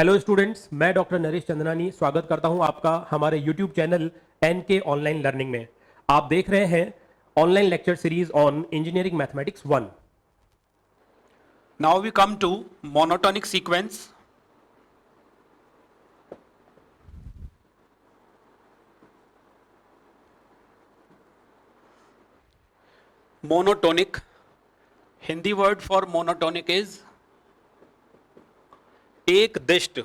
Hello students, मैं doctor Naresh Chandnani स्वागत करता हूं आपका हमारे YouTube channel NK online learning में। आप देख रहे हैं online lecture series on engineering mathematics 1। Now we come to monotonic sequence. Monotonic, Hindi word for monotonic is एक दिष्ट।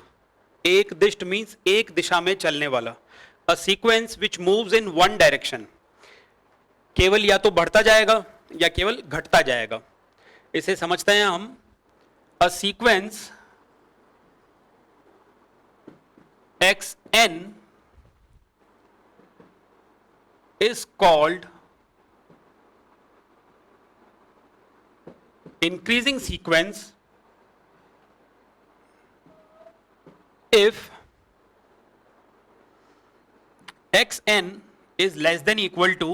एक दिष्ट मीन्स एक दिशा में चलने वाला। A sequence which moves in one direction, केवल या तो बढ़ता जाएगा या केवल घटता जाएगा। इसे समझते हैं हम। A sequence xn is called increasing sequence if xn is less than equal to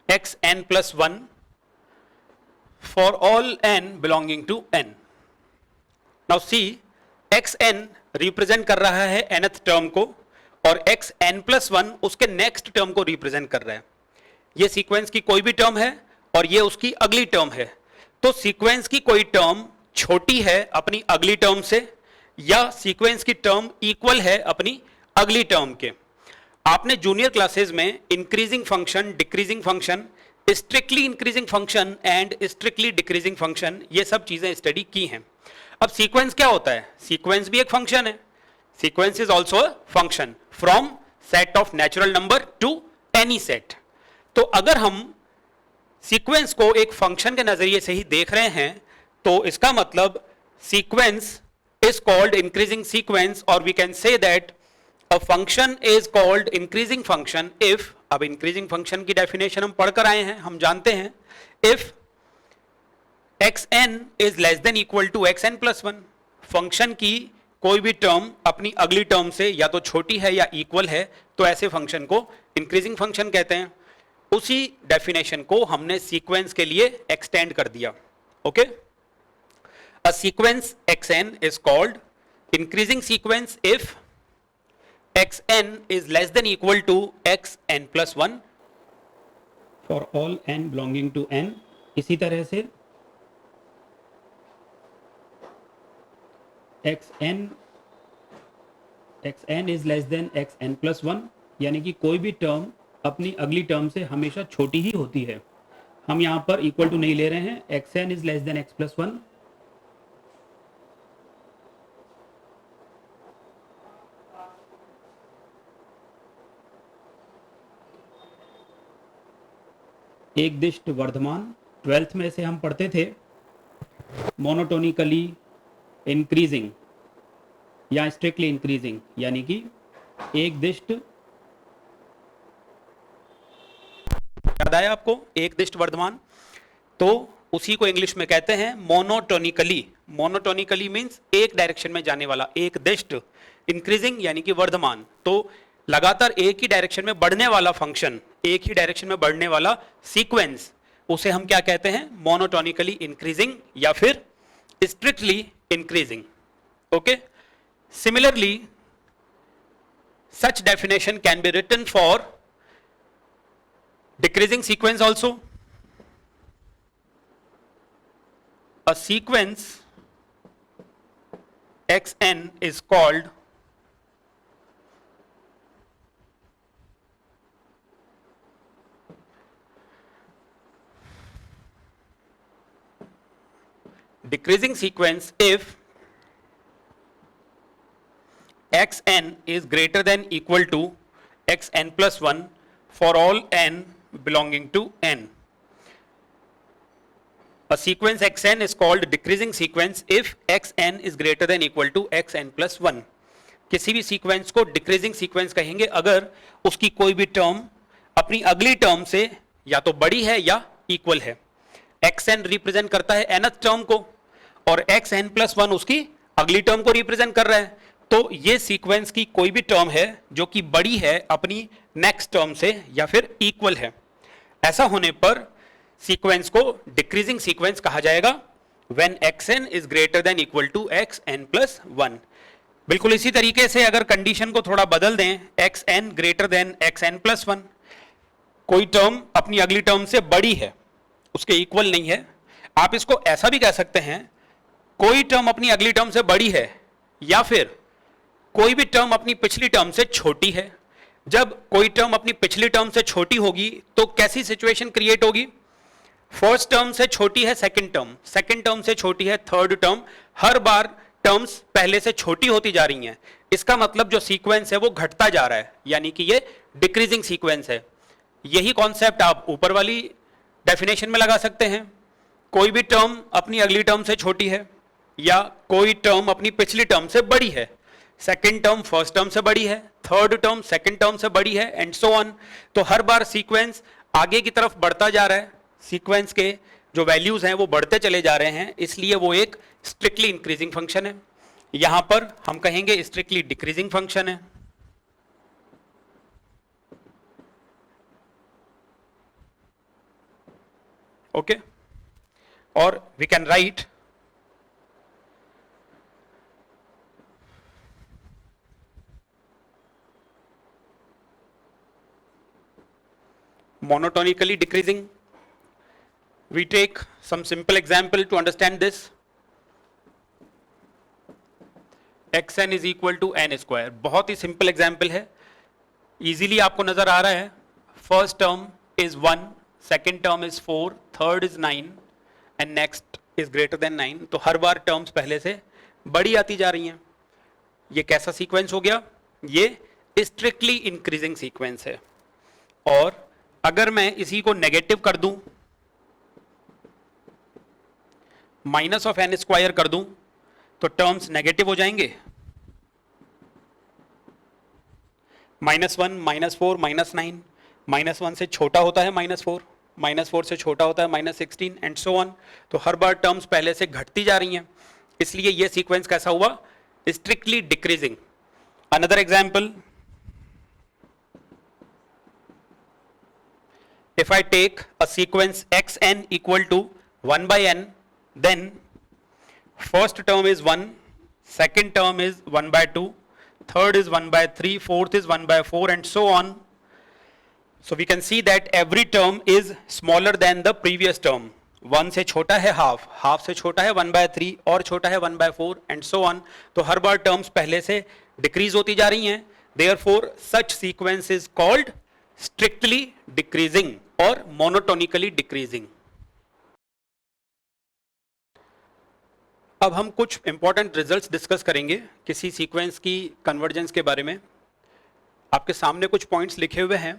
xn plus 1 for all n belonging to n. Now see, xn represent कर रहा है nth टर्म को और xn प्लस 1 उसके नेक्स्ट टर्म को represent कर रहा है। ये सीक्वेंस की कोई भी टर्म है और ये उसकी अगली टर्म है। तो सीक्वेंस की कोई टर्म छोटी है अपनी अगली टर्म से या सीक्वेंस की टर्म इक्वल है अपनी अगली टर्म के। आपने जूनियर क्लासेस में increasing function, decreasing function, strictly increasing function and strictly decreasing function, ये सब चीजें स्टडी की हैं। अब सीक्वेंस क्या होता है? सीक्वेंस भी एक फंक्शन है। Sequence is also a function from set of natural number two any set. तो अगर हम सीक्वेंस को एक फंक्शन के नजरिए से ही देख रहे हैं तो इसका मतलब sequence is called increasing sequence, और we can say that a function is called increasing function if, अब इंक्रीजिंग फंक्शन की डेफिनेशन हम पढ़कर आए हैं, हम जानते हैं, if xn is less than equal to xn plus 1, function की कोई भी टर्म अपनी अगली टर्म से या तो छोटी है या इक्वल है, तो ऐसे फंक्शन को इंक्रीजिंग फंक्शन कहते हैं। उसी डेफिनेशन को हमने सीक्वेंस के लिए एक्सटेंड कर दिया। Okay, a sequence xn is called increasing sequence if xn is less than equal to xn plus 1 for all n belonging to n। इसी तरह से xn is less than xn plus 1, यानी कि कोई भी टर्म अपनी अगली टर्म से हमेशा छोटी ही होती है। हम यहां पर इक्वल टू नहीं ले रहे हैं। xn is less than x plus 1, एक दिष्ट वर्धमान। 12th में से हम पढ़ते थे मोनोटोनिकली इंक्रीजिंग या स्ट्रिक्टली इंक्रीजिंग, यानी कि एक दिष्ट, याद आया आपको? एक दिष्ट वर्धमान, तो उसी को इंग्लिश में कहते हैं मोनोटोनिकली। मोनोटोनिकली मींस एक डायरेक्शन में जाने वाला, एक दिष्ट। इंक्रीजिंग यानी कि वर्धमान, तो लगातार एक ही डायरेक्शन में बढ़ने वाला फंक्शन, एक ही डायरेक्शन में बढ़ने वाला सीक्वेंस, उसे हम क्या कहते हैं? मोनोटोनिकली इंक्रीजिंग या फिर strictly increasing. Okay, similarly such definition can be written for decreasing sequence also. A sequence xn is called decreasing sequence if xn is greater than equal to xn plus 1 for all n belonging to n. A sequence xn is called decreasing sequence if xn is greater than equal to xn plus 1. किसी भी sequence को decreasing sequence कहेंगे अगर उसकी कोई भी term अपनी अगली टर्म से या तो बड़ी है या इक्वल है। xn रिप्रेजेंट करता है nth टर्म को और xn प्लस 1 उसकी अगली टर्म को रिप्रेजेंट कर रहा है। तो ये सीक्वेंस की कोई भी टर्म है जो कि बड़ी है अपनी नेक्स्ट टर्म से या फिर इक्वल है। ऐसा होने पर सीक्वेंस को डिक्रीजिंग सीक्वेंस कहा जाएगा। When xn is greater than equal to xn plus 1। बिल्कुल इसी तरीके से अगर कंडीशन को थोड़ा बदल दें, xn greater than xn plus 1, कोई टर्म अपनी अगली टर्म से बड़ी है, उसके इक्वल नहीं है। आप इसको ऐसा भी कह सकते हैं, कोई टर्म अपनी अगली टर्म से बड़ी है या फिर कोई भी टर्म अपनी पिछली टर्म से छोटी है। जब कोई टर्म अपनी पिछली टर्म से छोटी होगी तो कैसी सिचुएशन क्रिएट होगी? फर्स्ट टर्म से छोटी है सेकंड टर्म से छोटी है थर्ड टर्म, हर बार टर्म्स पहले से छोटी होती जा रही हैं। इसका मतलब जो सीक्वेंस है वो घटता जा रहा है, यानी कि ये डिक्रीजिंग सीक्वेंस है। यही कॉन्सेप्ट आप ऊपर वाली डेफिनेशन में लगा सकते हैं। कोई भी टर्म अपनी अगली टर्म से छोटी है या कोई टर्म अपनी पिछली टर्म से बड़ी है, सेकेंड टर्म फर्स्ट टर्म से बड़ी है, थर्ड टर्म सेकेंड टर्म से बड़ी है, एंड सो ऑन। तो हर बार सीक्वेंस आगे की तरफ बढ़ता जा रहा है, सीक्वेंस के जो वैल्यूज हैं वो बढ़ते चले जा रहे हैं, इसलिए वो एक स्ट्रिक्टली इंक्रीजिंग फंक्शन है। यहां पर हम कहेंगे स्ट्रिक्टली डिक्रीजिंग फंक्शन है। ओके, और we can write monotonically decreasing. We take some simple example to understand this. xn is equal to n square. बहुत ही सिंपल एग्जाम्पल है, इजीली आपको नजर आ रहा है। First term is 1, second term is 4, third is 9 and next is greater then 9। तो हर बार terms पहले से बड़ी आती जा रही हैं। ये कैसा सीक्वेंस हो गया? ये स्ट्रिक्टली इंक्रीजिंग सीक्वेंस है। और अगर मैं इसी को नेगेटिव कर दूं, माइनस ऑफ एन स्क्वायर कर दूं, तो टर्म्स नेगेटिव हो जाएंगे। -1, -4, -9, -1 से छोटा होता है -4, -4 से छोटा होता है -16 एंड सो ऑन। तो हर बार टर्म्स पहले से घटती जा रही हैं, इसलिए यह सीक्वेंस कैसा हुआ? Strictly decreasing. Another example, if I take a sequence xn equal to 1 by n, then first term is 1, second term is 1 by 2, third is 1 by 3, fourth is 1 by 4 and so on. So we can see that every term is smaller than the previous term. 1 से छोटा है half, half से छोटा है 1 by 3 और छोटा है 1 by 4 and so on. तो हर बार terms पहले से decrease होती जा रही हैं. Therefore such sequence is called strictly decreasing और monotonically decreasing. अब हम कुछ इंपॉर्टेंट रिजल्ट्स डिस्कस करेंगे किसी सीक्वेंस की कन्वर्जेंस के बारे में। आपके सामने कुछ पॉइंट्स लिखे हुए हैं।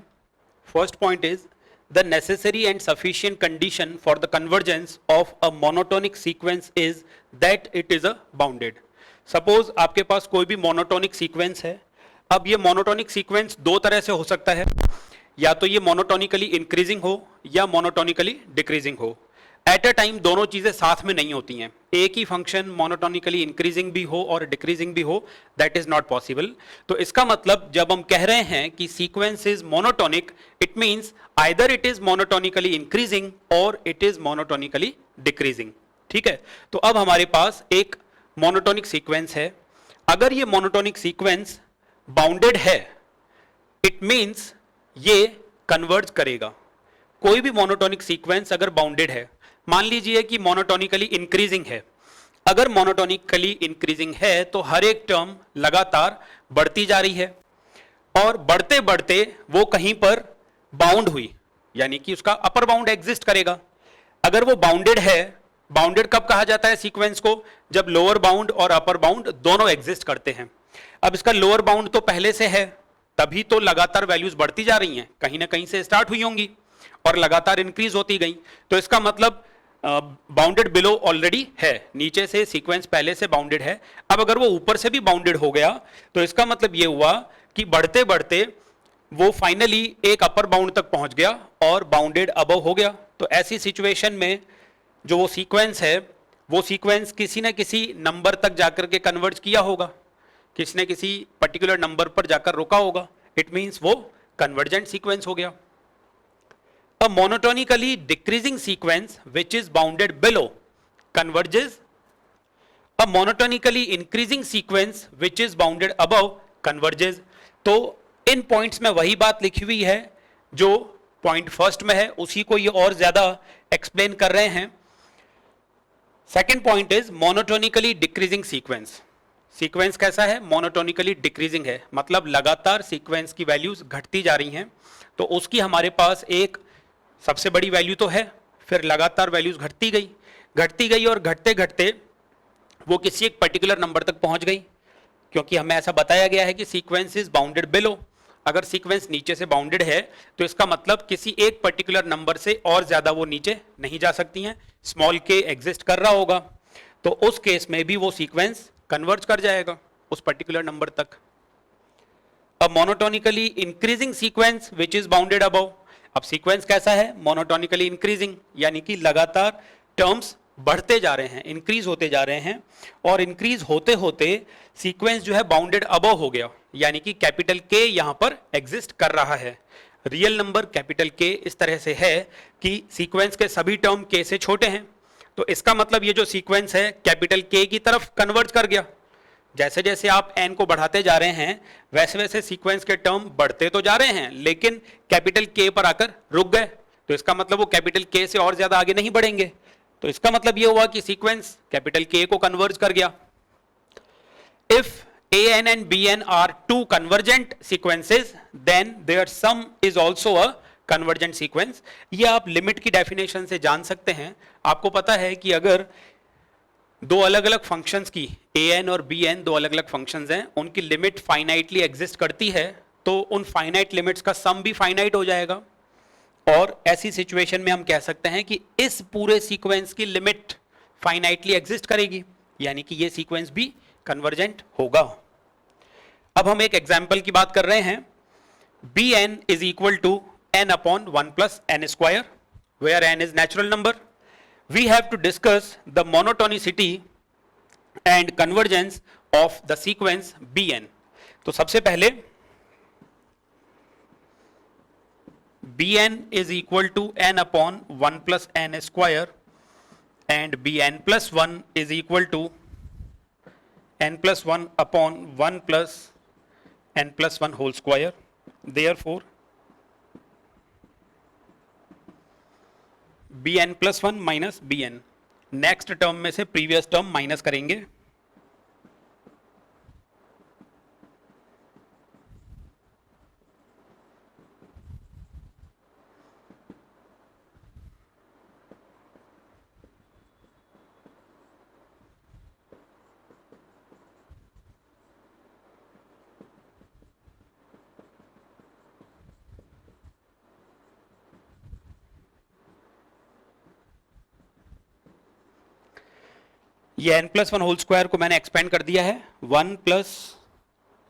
First point is the necessary and sufficient condition for the convergence of a monotonic sequence is that it is a bounded. Suppose आपके पास कोई भी मोनोटोनिक सीक्वेंस है। अब ये मोनोटोनिक सीक्वेंस दो तरह से हो सकता है, या तो ये मोनोटोनिकली इंक्रीजिंग हो या मोनोटोनिकली डिक्रीजिंग हो। एट अ टाइम दोनों चीजें साथ में नहीं होती हैं। एक ही फंक्शन मोनोटोनिकली इंक्रीजिंग भी हो और डिक्रीजिंग भी हो, दैट इज नॉट पॉसिबल। तो इसका मतलब जब हम कह रहे हैं कि sequence is monotonic, it means either it is monotonically increasing और इट इज मोनोटोनिकली डिक्रीजिंग। ठीक है, तो अब हमारे पास एक मोनोटोनिक सीक्वेंस है। अगर ये मोनोटोनिक सीक्वेंस बाउंडेड है, इट मींस ये कन्वर्ज करेगा। कोई भी मोनोटोनिक सीक्वेंस अगर बाउंडेड है, मान लीजिए कि मोनोटोनिकली इंक्रीजिंग है। अगर मोनोटोनिकली इंक्रीजिंग है तो हर एक टर्म लगातार बढ़ती जा रही है और बढ़ते बढ़ते वो कहीं पर बाउंड हुई, यानी कि उसका अपर बाउंड एग्जिस्ट करेगा। अगर वो बाउंडेड है, बाउंडेड कब कहा जाता है सीक्वेंस को? जब लोअर बाउंड और अपर बाउंड दोनों एग्जिस्ट करते हैं। अब इसका लोअर बाउंड तो पहले से है, तभी तो लगातार वैल्यूज बढ़ती जा रही हैं, कहीं ना कहीं से स्टार्ट हुई होंगी और लगातार इंक्रीज होती गई। तो इसका मतलब बाउंडेड बिलो ऑलरेडी है, नीचे से सीक्वेंस पहले से बाउंडेड है। अब अगर वो ऊपर से भी बाउंडेड हो गया तो इसका मतलब ये हुआ कि बढ़ते बढ़ते वो फाइनली एक अपर बाउंड तक पहुंच गया और बाउंडेड अबव हो गया। तो ऐसी सिचुएशन में जो वो सीक्वेंस है, वो सीक्वेंस किसी न किसी नंबर तक जाकर के कन्वर्ज किया होगा, किसी न किसी पर्टिकुलर नंबर पर जाकर रुका होगा। इट मींस वो कन्वर्जेंट सीक्वेंस हो गया। A monotonically decreasing sequence which is bounded below converges, a monotonically increasing sequence which is bounded above converges. तो इन पॉइंट्स में वही बात लिखी हुई है जो पॉइंट फर्स्ट में है, उसी को ये और ज्यादा एक्सप्लेन कर रहे हैं. Second point is monotonically decreasing sequence. Sequence कैसा है? मोनोटोनिकली डिक्रीजिंग है, मतलब लगातार सीक्वेंस की वैल्यूज घटती जा रही हैं. तो उसकी हमारे पास एक सबसे बड़ी वैल्यू तो है, फिर लगातार वैल्यूज घटती गई और घटते घटते वो किसी एक पर्टिकुलर नंबर तक पहुंच गई, क्योंकि हमें ऐसा बताया गया है कि सीक्वेंस इज बाउंडेड बिलो. अगर सीक्वेंस नीचे से बाउंडेड है तो इसका मतलब किसी एक पर्टिकुलर नंबर से और ज्यादा वो नीचे नहीं जा सकती हैं. स्मॉल के एग्जिस्ट कर रहा होगा तो उस केस में भी वो सीक्वेंस कन्वर्ज कर जाएगा उस पर्टिकुलर नंबर तक. A monotonically increasing sequence which is bounded above. अब सीक्वेंस कैसा है? मोनोटोनिकली इंक्रीजिंग, यानी कि लगातार टर्म्स बढ़ते जा रहे हैं, इंक्रीज होते जा रहे हैं, और इंक्रीज होते होते सीक्वेंस जो है बाउंडेड अबव हो गया, यानी कि कैपिटल के यहां पर एग्जिस्ट कर रहा है. रियल नंबर कैपिटल के इस तरह से है कि सीक्वेंस के सभी टर्म के से छोटे हैं, तो इसका मतलब ये जो सीक्वेंस है कैपिटल के की तरफ कन्वर्ज कर गया. जैसे जैसे आप n को बढ़ाते जा रहे हैं वैसे वैसे सीक्वेंस के टर्म बढ़ते तो जा रहे हैं, लेकिन कैपिटल के पर आकर रुक गए, तो इसका मतलब वो कैपिटल के से और ज्यादा आगे नहीं बढ़ेंगे. तो इसका मतलब ये हुआ कि सीक्वेंस कैपिटल के को कन्वर्ज कर गया. If an and bn are two convergent sequences then their sum is also a convergent sequence. ये आप लिमिट की डेफिनेशन से जान सकते हैं. आपको पता है कि अगर दो अलग अलग फंक्शंस की an और bn दो अलग अलग फंक्शंस हैं, उनकी लिमिट फाइनाइटली एग्जिस्ट करती है, तो उन फाइनाइट लिमिट्स का सम भी फाइनाइट हो जाएगा. और ऐसी सिचुएशन में हम कह सकते हैं कि इस पूरे सीक्वेंस की लिमिट फाइनाइटली एग्जिस्ट करेगी, यानी कि ये सीक्वेंस भी कन्वर्जेंट होगा. अब हम एक एग्जाम्पल की बात कर रहे हैं. bn is equal to n upon 1 plus n square, where n is natural number. We have to discuss the monotonicity and convergence of the sequence bn. तो सबसे पहले bn is equal to n upon 1 plus n square and bn plus 1 is equal to n plus 1 upon 1 plus n plus 1 whole square. Therefore bn plus 1 minus bn. Next term में से previous term minus करेंगे. ये n plus 1 whole square को मैंने expand कर दिया है. 1 plus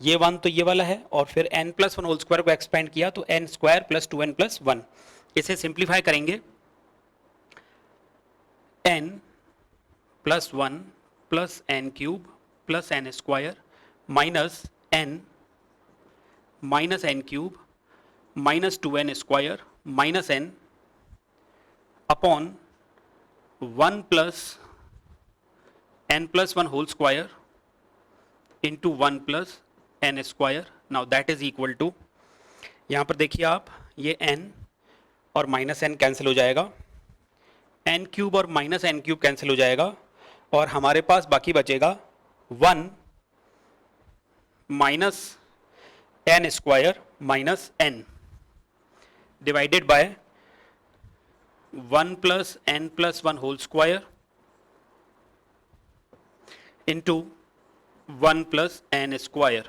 ये 1 तो ये वाला है, और फिर n प्लस 1 होल स्क्वायर को एक्सपेंड किया तो n square plus 2n plus 1. इसे सिंप्लीफाई करेंगे. n plus 1 plus n cube plus n square minus n cube minus 2n square minus n upon 1 plus n plus 1 whole square into 1 plus n square. Now that is equal to, यहाँ पर देखिए आप, ये n और minus n cancel हो जाएगा, n cube और minus n cube cancel हो जाएगा, और हमारे पास बाकी बचेगा 1 minus n square minus n divided by 1 plus n plus 1 whole square into 1 plus n square.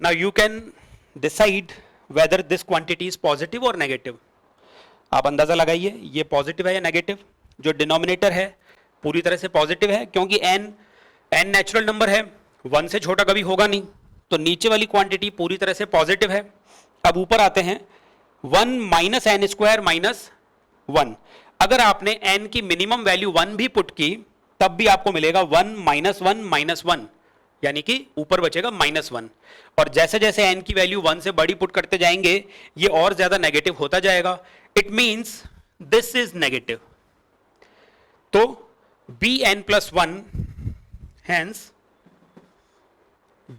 Now you can decide whether this quantity is positive or negative. आप अंदाजा लगाइए ये पॉजिटिव है या नेगेटिव. जो डिनोमिनेटर है पूरी तरह से पॉजिटिव है, क्योंकि n नेचुरल नंबर है, 1 से छोटा कभी होगा नहीं, तो नीचे वाली क्वांटिटी पूरी तरह से पॉजिटिव है. अब ऊपर आते हैं, 1 माइनस n स्क्वायर माइनस 1. अगर आपने n की मिनिमम वैल्यू 1 भी पुट की तब भी आपको मिलेगा 1 माइनस 1, यानी कि ऊपर बचेगा -1. और जैसे जैसे n की वैल्यू 1 से बड़ी पुट करते जाएंगे ये और ज्यादा नेगेटिव होता जाएगा. It means this is negative. तो bn plus 1, hence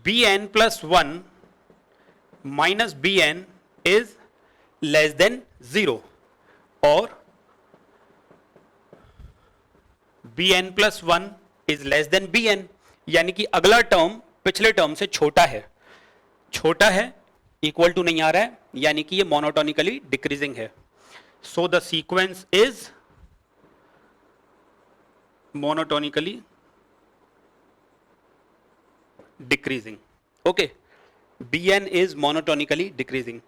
bn plus 1 minus bn is less than 0 और bn plus 1 is less than bn, यानी कि अगला टर्म पिछले टर्म से छोटा है, इक्वल टू नहीं आ रहा है, यानी कि ये मोनोटोनिकली डिक्रीजिंग है. So the sequence is monotonically decreasing. Okay, bn is monotonically decreasing.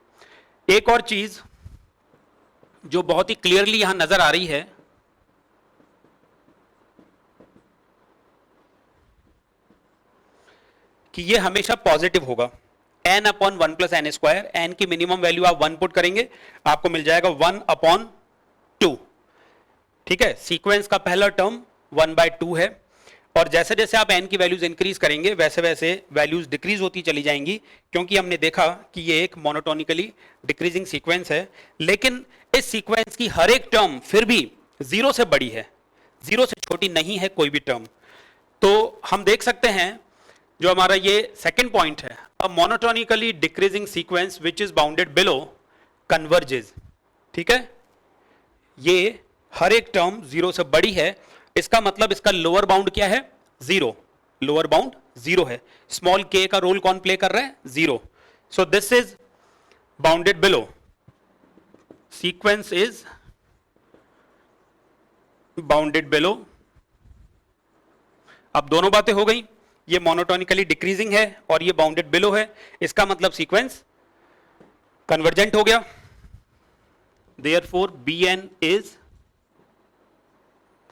एक और चीज जो बहुत ही क्लियरली यहां नजर आ रही है, कि ये हमेशा पॉजिटिव होगा. n upon 1 plus n square, n की मिनिमम वैल्यू आप 1 पुट करेंगे, आपको मिल जाएगा 1 अपॉन 2. ठीक है, सीक्वेंस का पहला टर्म 1/2 है, और जैसे जैसे आप n की वैल्यूज इंक्रीज करेंगे वैसे वैसे वैल्यूज डिक्रीज होती चली जाएंगी, क्योंकि हमने देखा कि ये एक मोनोटोनिकली डिक्रीजिंग सीक्वेंस है. लेकिन इस सीक्वेंस की हर एक टर्म फिर भी 0 से बड़ी है, 0 से छोटी नहीं है कोई भी टर्म. तो हम देख सकते हैं जो हमारा ये सेकंड पॉइंट है, a monotonically decreasing sequence which is bounded below converges. ठीक है, ये हर एक टर्म 0 से बड़ी है, इसका मतलब इसका लोअर बाउंड क्या है? 0. लोअर बाउंड 0 है. स्मॉल k का रोल कौन प्ले कर रहा है? 0. So this is bounded below, sequence is bounded below. अब दोनों बातें हो गई, ये मोनोटोनिकली डिक्रीजिंग है और ये बाउंडेड बिलो है, इसका मतलब सीक्वेंस कन्वर्जेंट हो गया. Therefore bn is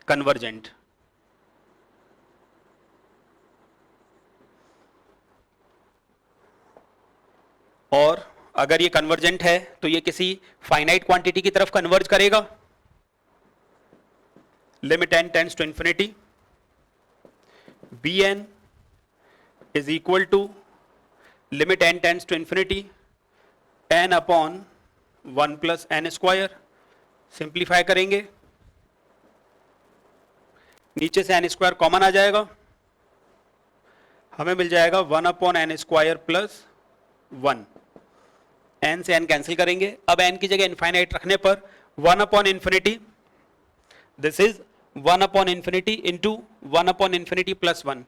convergent. और अगर ये कन्वर्जेंट है तो ये किसी फाइनाइट क्वांटिटी की तरफ कन्वर्ज करेगा. Limit n tends to infinity, bn is equal to limit n tends to infinity n upon 1 plus n square. Simplify करेंगे, नीचे से n स्क्वायर कॉमन आ जाएगा, हमें मिल जाएगा 1 upon n square plus 1. n से n कैंसिल करेंगे, अब n की जगह इनफाइनाइट रखने पर 1 upon infinity, this is 1 upon infinity into 1 upon infinity plus 1.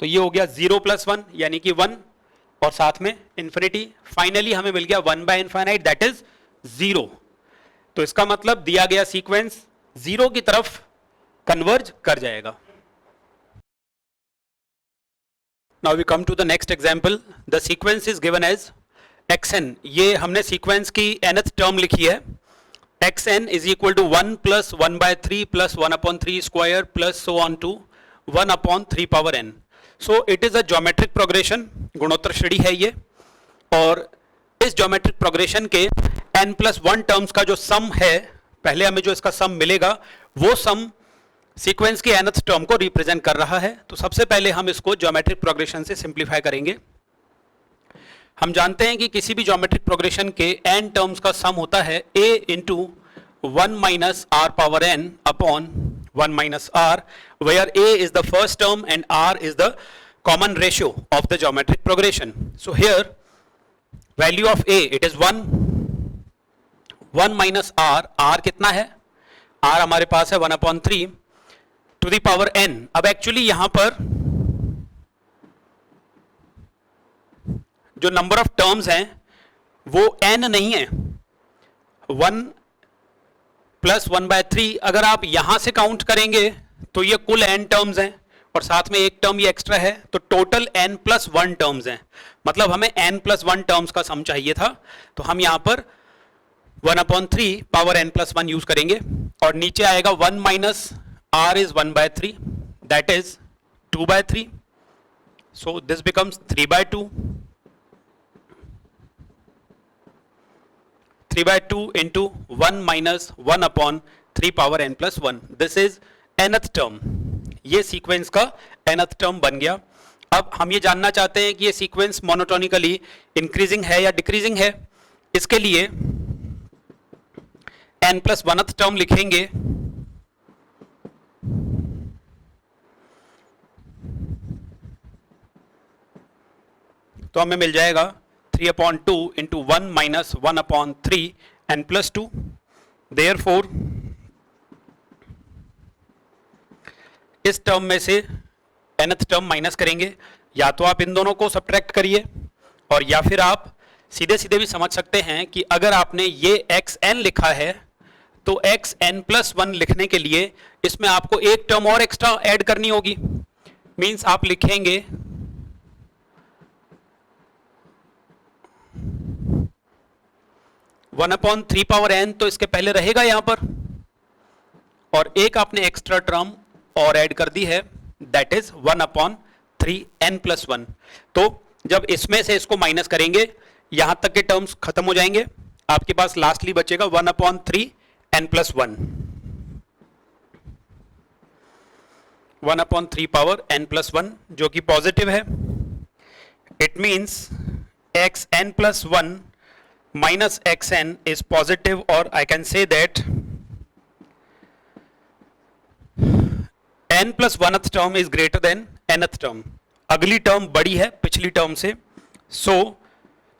तो ये हो गया 0 प्लस 1 यानी कि 1, और साथ में इंफिनिटी. फाइनली हमें मिल गया 1 बाय इनफाइनाइट दैट इज 0. तो इसका मतलब दिया गया सीक्वेंस 0 की तरफ कन्वर्ज कर जाएगा. Now we come to the next example. The sequence is given as xn. ये हमने सीक्वेंस की nth टर्म लिखी है. xn is equal to 1 plus 1/3 plus 1 upon 3 square plus so on to 1 upon 3 power n. So it is a geometric progression, गुणोत्तर श्रेणी है ये, और इस ज्योमेट्रिक प्रोग्रेशन के n+1 टर्म्स का जो सम है, पहले हमें जो इसका सम मिलेगा वो सम सीक्वेंस की nth टर्म को रिप्रेजेंट कर रहा है. तो सबसे पहले हम इसको ज्योमेट्रिक प्रोग्रेशन से सिंप्लीफाई करेंगे. हम जानते हैं कि किसी भी ज्योमेट्रिक प्रोग्रेशन के n टर्म्स का सम होता है a into 1 minus r power n upon 1 minus r, where a is the first term and r is the common ratio of the geometric progression. So here value of a, it is 1 minus r. r कितना है? r हमारे पास है 1 upon 3 to the power n. अब actually यहां पर जो number of terms हैं वो n नहीं है. 1 प्लस 1/3 अगर आप यहां से काउंट करेंगे तो ये कुल n टर्म्स हैं, और साथ में एक टर्म ये एक्स्ट्रा है, तो टोटल n+1 टर्म्स हैं. मतलब हमें n+1 टर्म्स का सम चाहिए था, तो हम यहां पर 1/3 पावर n+1 यूज करेंगे, और नीचे आएगा 1 minus r is 1/3 that is 2/3. So this becomes 3/2. 3/2 into 1 minus 1 upon 3 power n+1. This is nth term. ये सीक्वेंस का nth टर्म बन गया. अब हम ये जानना चाहते हैं कि ये सीक्वेंस मोनोटोनिकली इंक्रीजिंग है या डिक्रीजिंग है. इसके लिए n+1th टर्म लिखेंगे तो हमें मिल जाएगा 3/2 into 1 minus 1/3 n plus 2। Therefore इस टर्म में से nth टर्म माइनस करेंगे, या तो आप इन दोनों को सब्ट्रैक्ट करिए और या फिर आप सीधे सीधे भी समझ सकते हैं कि अगर आपने ये xn लिखा है तो xn प्लस 1 लिखने के लिए इसमें आपको एक टर्म और एक्स्ट्रा ऐड करनी होगी। मींस आप लिखेंगे 1/3 पावर n, तो इसके पहले रहेगा यहां पर, और एक आपने एक्स्ट्रा टर्म और ऐड कर दी है, दैट इज 1/3 n प्लस 1। तो जब इसमें से इसको माइनस करेंगे यहां तक के टर्म्स खत्म हो जाएंगे, आपके पास लास्टली बचेगा 1/3 n plus 1, 1/3 power n plus 1 जो कि पॉजिटिव है। It means xn plus 1 minus xn is positive, or I can say that n plus 1th term is greater than nth term। अगली टर्म बड़ी है पिछली टर्म से, so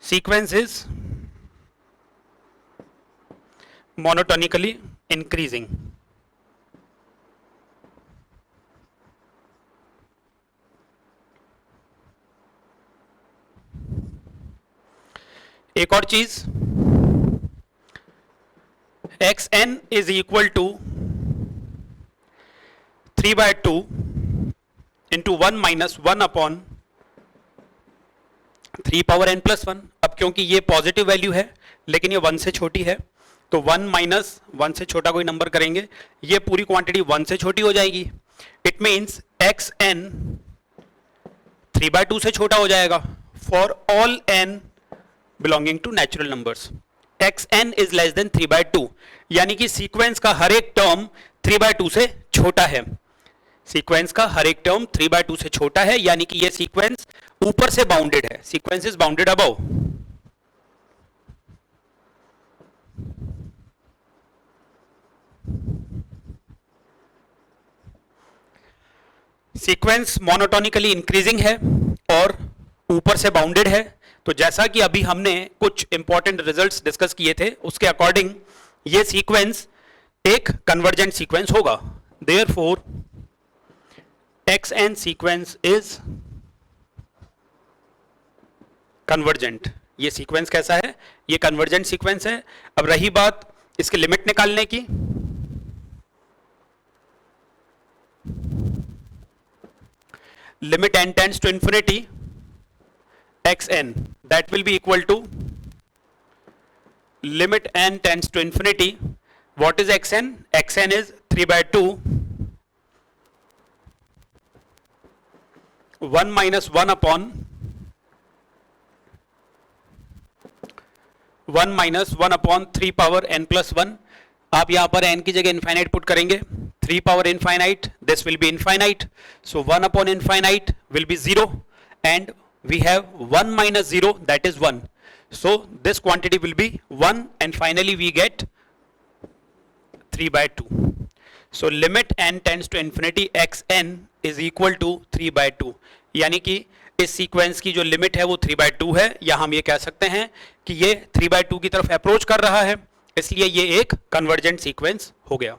sequence is monotonically increasing। एक और चीज, xn is equal to 3/2 into 1 minus 1/3 power n plus 1। अब क्योंकि ये पॉजिटिव वैल्यू है लेकिन ये 1 से छोटी है, तो 1 माइनस 1 से छोटा कोई नंबर करेंगे, ये पूरी क्वांटिटी 1 से छोटी हो जाएगी। इट मीन्स xn 3/2 से छोटा हो जाएगा for all n belonging to natural numbers. xn is less than 3/2, यानी कि सीक्वेंस का हर एक टर्म 3/2 से छोटा है। सीक्वेंस का हर एक टर्म 3/2 से छोटा है, यानी कि ये सीक्वेंस ऊपर से बाउंडेड है। Sequence is bounded above. Sequence monotonically increasing है और ऊपर से बाउंडेड है। तो जैसा कि अभी हमने कुछ इंपॉर्टेंट रिजल्ट्स डिस्कस किए थे, उसके अकॉर्डिंग ये सीक्वेंस एक कन्वर्जेंट सीक्वेंस होगा। Therefore xn sequence is convergent. ये सीक्वेंस कैसा है? ये कन्वर्जेंट सीक्वेंस है। अब रही बात इसके लिमिट निकालने की, limit n tends to infinity xn, that will be equal to limit n tends to infinity, what is xn? xn is 3/2 1 minus 1 upon 1 minus 1 upon 3 power n plus 1। आप यहां पर n की जगह इनफाइनाइट पुट करेंगे, 3 power infinite, this will be infinite, so 1 upon infinite will be 0, and we have 1 minus 0, that is 1, so this quantity will be 1, and finally we get 3/2। so limit n tends to infinity xn is equal to 3/2, यानी कि इस sequence की जो limit है वो 3/2 है, या हम ये कह सकते हैं कि ये 3/2 की तरफ अप्रोच कर रहा है, इसलिए ये एक कन्वर्जेंट सीक्वेंस हो गया।